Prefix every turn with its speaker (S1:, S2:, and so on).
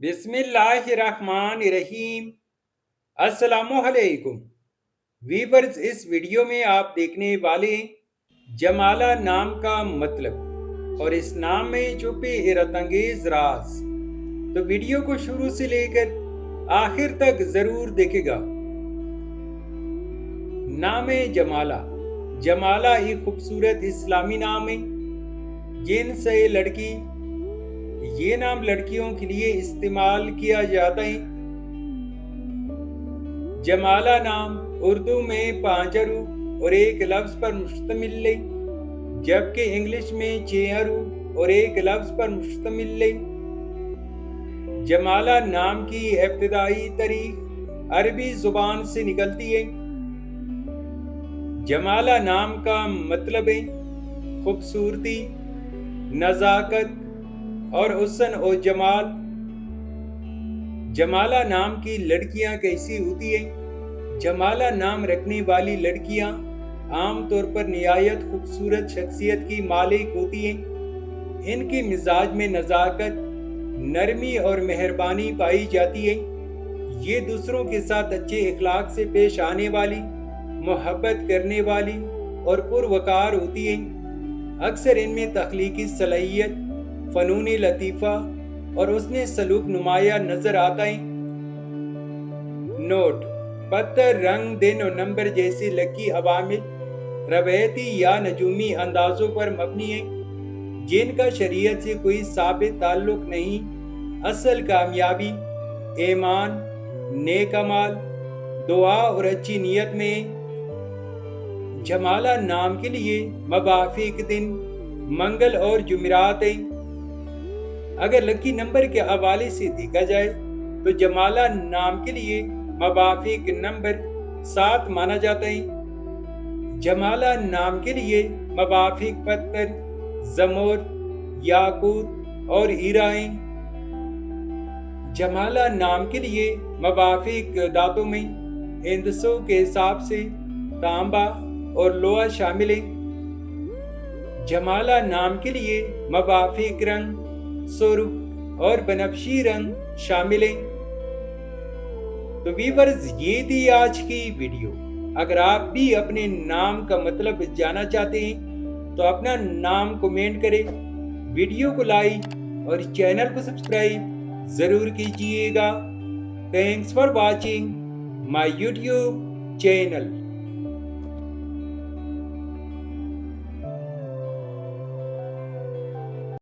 S1: बिस्मिल्लाहिर्रहमानिर्रहीम। अस्सलामुअलैकुम वीवर्स, इस वीडियो में आप देखने वाले जमाला नाम का मतलब और इस नाम में छुपे हैरतअंगेज राज। तो वीडियो को शुरू से लेकर आखिर तक जरूर देखेगा। नाम जमाला। जमाला एक खूबसूरत इस्लामी नाम है। जिन्स है लड़की। ये नाम लड़कियों के लिए इस्तेमाल किया जाता है। जमाला नाम उर्दू में 5 हरूफ और एक लफ्ज पर मुश्तमिल है, जबकि इंग्लिश में 6 हरूफ और एक लफ्ज पर मुश्तमिल है। जमाला नाम की इब्तिदाई तारीख अरबी जुबान से निकलती है। जमाला नाम का मतलब है खूबसूरती, नजाकत और हुस्न और जमाल। जमाला नाम की लड़कियां कैसी होती हैं? जमाला नाम रखने वाली लड़कियां आमतौर पर निहायत खूबसूरत शख्सियत की मालिक होती हैं। इनके मिजाज में नजाकत, नरमी और मेहरबानी पाई जाती है। ये दूसरों के साथ अच्छे इखलाक से पेश आने वाली, मोहब्बत करने वाली और पुरवकार होती हैं। अक्सर इनमें तख्लीकी सलाहियत, फ़नून लतीफ़ा और उसने सलूक नुमाया नजर आता है। नोट: पत्थर, रंग, दिन और नंबर जैसे लकी अवामिल रवायती या नजूमी अंदाजों पर मबनी है, जिनका शरीयत से कोई साबित ताल्लुक नहीं। असल कामयाबी ईमान, नेक अमाल, दुआ और अच्छी नीयत में। जमाला नाम के लिए मवाफिक दिन मंगल और जुमेरात है। अगर लकी नंबर के हवाले से देखा जाए तो जमाला नाम के लिए मवाफिक नंबर 7 माना जाता है। जमाला नाम के लिए मवाफिक पत्थर जमोर, याकूत और हीरा हैं। जमाला नाम के लिए मवाफिक दातों में हिंदसों के हिसाब से तांबा और लोहा शामिल है। जमाला नाम के लिए मवाफिक रंग सुर्ख और बनफशी रंग शामिल हैं। तो वीवर्स, ये थी आज की वीडियो। अगर आप भी अपने नाम का मतलब जानना चाहते हैं तो अपना नाम कमेंट करें, वीडियो को लाइक और चैनल को सब्सक्राइब जरूर कीजिएगा। Thanks for watching my YouTube channel.